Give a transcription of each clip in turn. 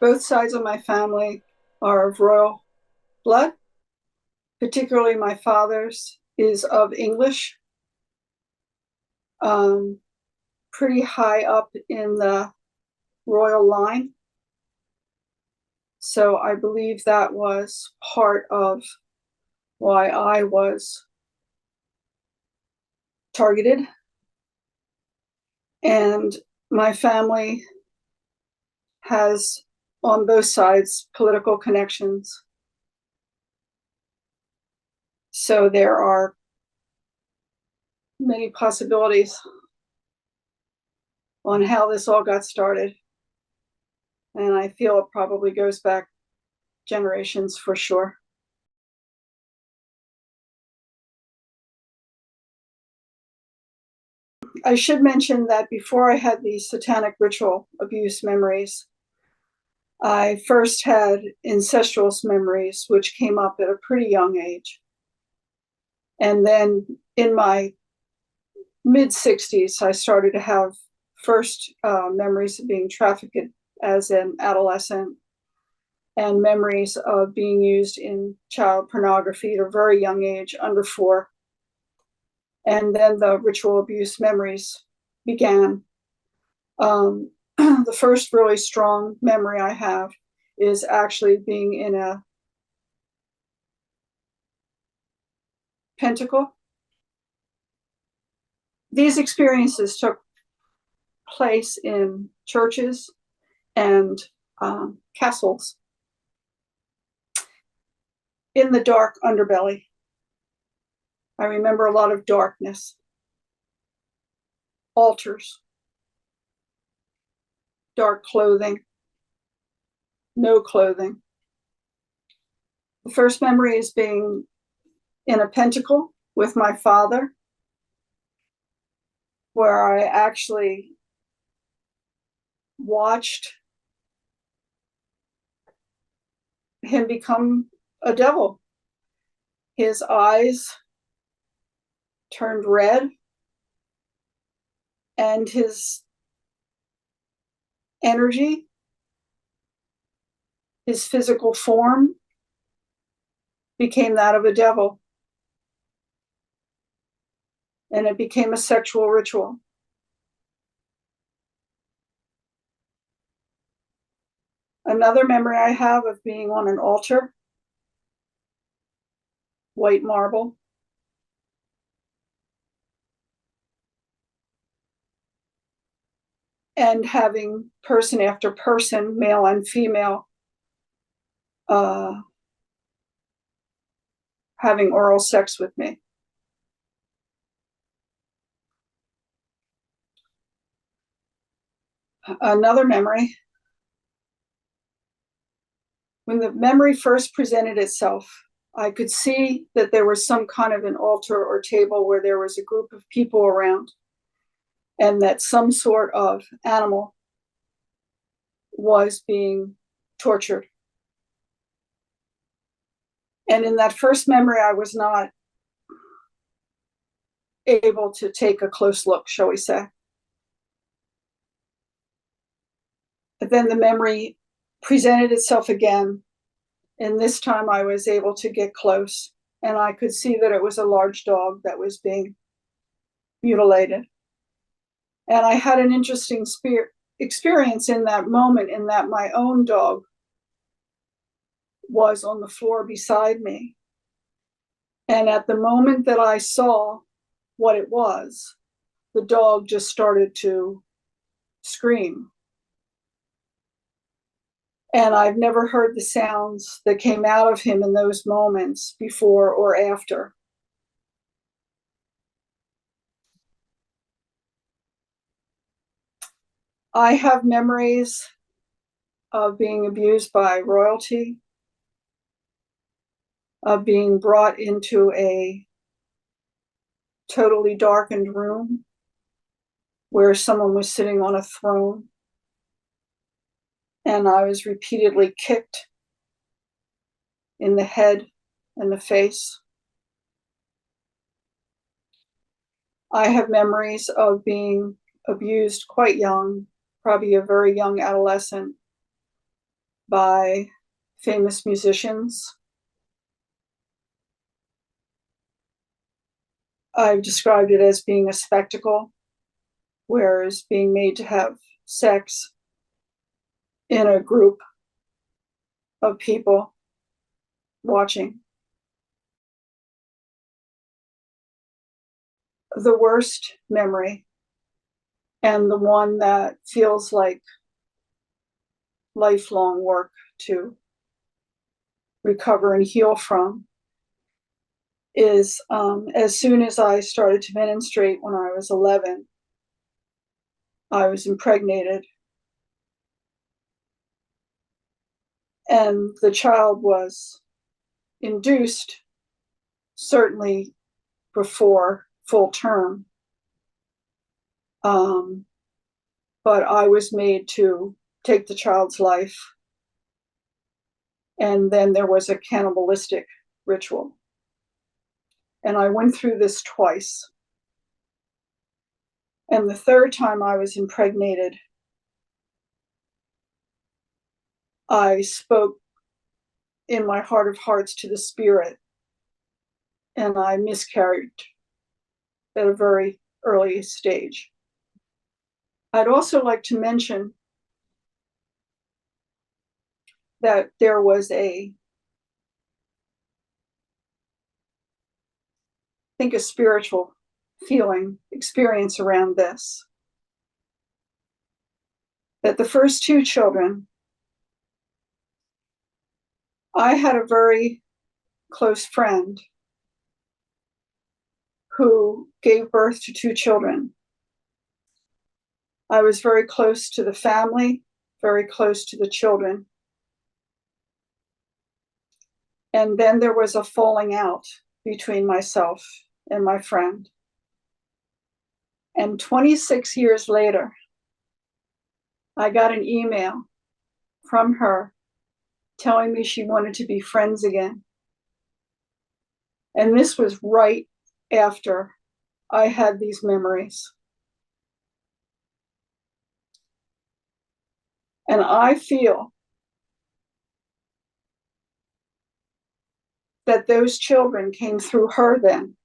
Both sides of my family are of royal blood, particularly my father's is of English, um, pretty high up in the royal line. So I believe that was part of why I was targeted. And my family has, on both sides, political connections. So there are many possibilities on how this all got started. And I feel it probably goes back generations for sure. I should mention that before I had these satanic ritual abuse memories, I first had incestuous memories, which came up at a pretty young age. And then in my mid-60s, I started to have first memories of being trafficked as an adolescent and memories of being used in child pornography at a very young age, under 4. And then the ritual abuse memories began. The first really strong memory I have is actually being in a pentacle. These experiences took place in churches and castles in the dark underbelly. I remember a lot of darkness, altars, dark clothing, no clothing. The first memory is being in a pentacle with my father, where I actually watched him become a devil. His eyes turned red, and his energy, his physical form, became that of a devil. And it became a sexual ritual. Another memory I have of being on an altar, white marble, and having person after person, male and female, having oral sex with me. Another memory, when the memory first presented itself, I could see that there was some kind of an altar or table where there was a group of people around, and that some sort of animal was being tortured. And in that first memory, I was not able to take a close look, shall we say. But then the memory presented itself again, and this time I was able to get close, and I could see that it was a large dog that was being mutilated. And I had an interesting experience in that moment, in that my own dog was on the floor beside me. And at the moment that I saw what it was, the dog just started to scream. And I've never heard the sounds that came out of him in those moments before or after. I have memories of being abused by royalty, of being brought into a totally darkened room where someone was sitting on a throne, and I was repeatedly kicked in the head and the face. I have memories of being abused quite young, probably a very young adolescent, by famous musicians. I've described it as being a spectacle, whereas being made to have sex in a group of people watching. The worst memory, and the one that feels like lifelong work to recover and heal from, is as soon as I started to menstruate when I was 11, I was impregnated. And the child was induced certainly before full term. But I was made to take the child's life. And then there was a cannibalistic ritual. And I went through this twice. And the third time I was impregnated, I spoke in my heart of hearts to the spirit, and I miscarried at a very early stage. I'd also like to mention that there was a spiritual experience around this. That the first two children, I had a very close friend who gave birth to two children. I was very close to the family, very close to the children. And then there was a falling out between myself and my friend. And 26 years later, I got an email from her telling me she wanted to be friends again. And this was right after I had these memories. And I feel that those children came through her then.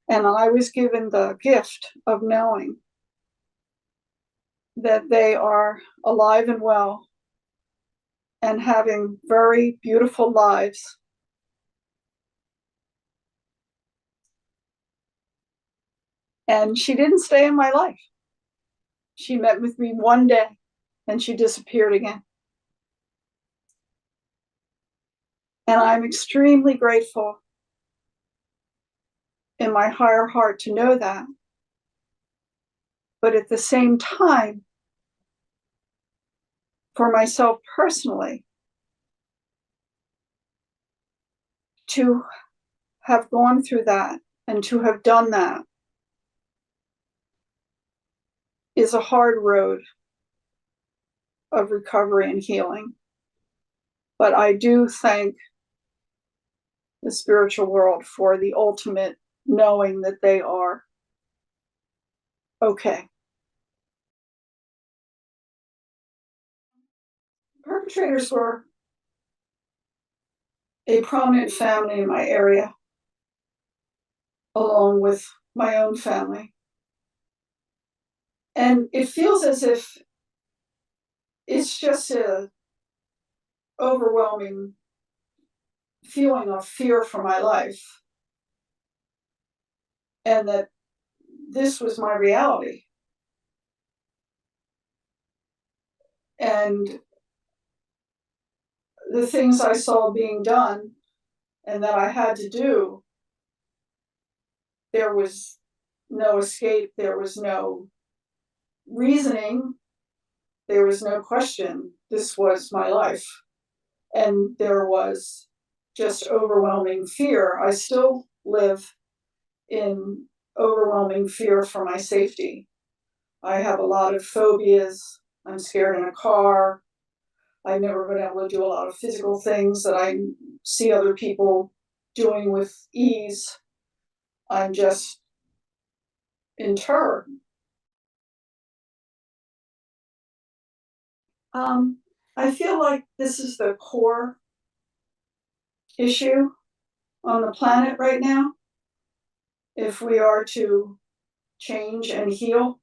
And I was given the gift of knowing that they are alive and well and having very beautiful lives. And she didn't stay in my life. She met with me one day and she disappeared again. And I'm extremely grateful in my higher heart to know that. But at the same time, for myself personally, to have gone through that and to have done that is a hard road of recovery and healing. But I do thank the spiritual world for the ultimate knowing that they are okay. Perpetrators were a prominent family in my area, along with my own family. And it feels as if it's just an overwhelming feeling of fear for my life, and that this was my reality. And the things I saw being done and that I had to do, there was no escape, there was no reasoning, there was no question. This was my life. And there was just overwhelming fear. I still live in overwhelming fear for my safety. I have a lot of phobias. I'm scared in a car. I've never been able to do a lot of physical things that I see other people doing with ease. I'm just in terror. I feel like this is the core issue on the planet right now. If we are to change and heal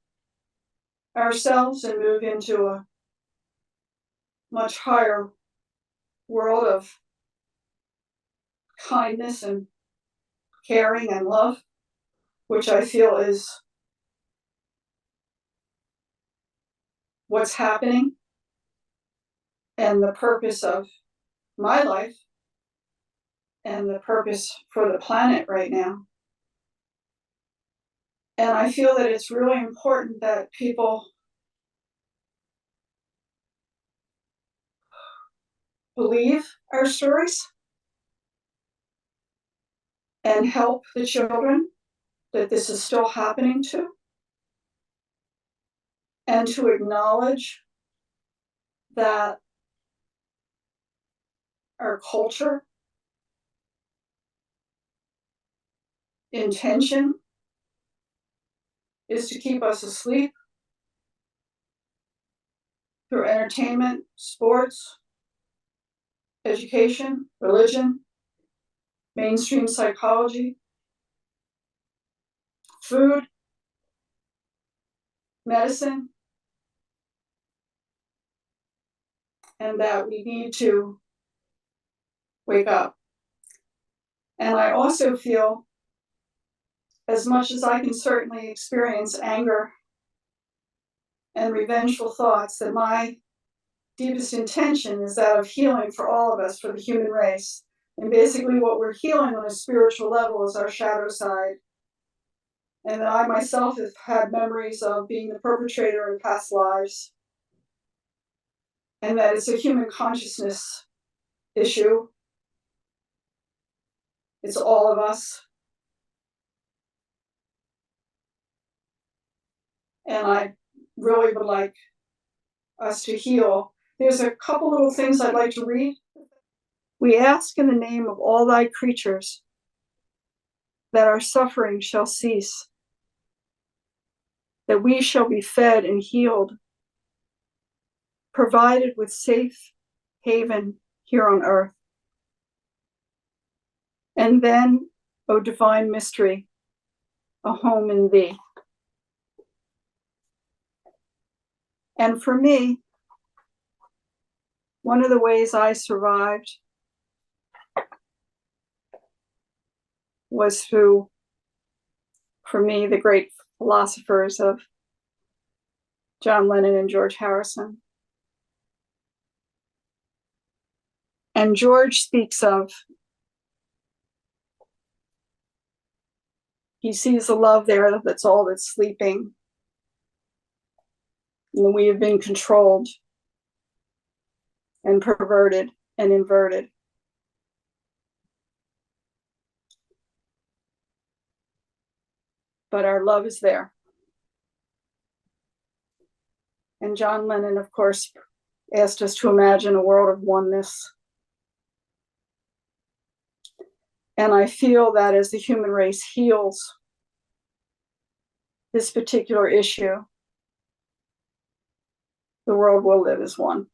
ourselves and move into a much higher world of kindness and caring and love, which I feel is what's happening and the purpose of my life and the purpose for the planet right now. And I feel that it's really important that people believe our stories and help the children that this is still happening to, and to acknowledge that our culture intention is to keep us asleep through entertainment, sports, education, religion, mainstream psychology, food, medicine, and that we need to wake up. And I also feel, as much as I can certainly experience anger and revengeful thoughts, that my deepest intention is that of healing for all of us, for the human race. And basically what we're healing on a spiritual level is our shadow side. And that I myself have had memories of being the perpetrator in past lives. And that it's a human consciousness issue. It's all of us. And I really would like us to heal. There's a couple little things I'd like to read. We ask in the name of all thy creatures that our suffering shall cease, that we shall be fed and healed, provided with safe haven here on earth. And then, O divine mystery, a home in thee. And for me, one of the ways I survived was through, for me, the great philosophers of John Lennon and George Harrison. And George speaks of, he sees the love there that's all that's sleeping. And we have been controlled and perverted and inverted. But our love is there. And John Lennon, of course, asked us to imagine a world of oneness. And I feel that as the human race heals this particular issue, the world will live as one.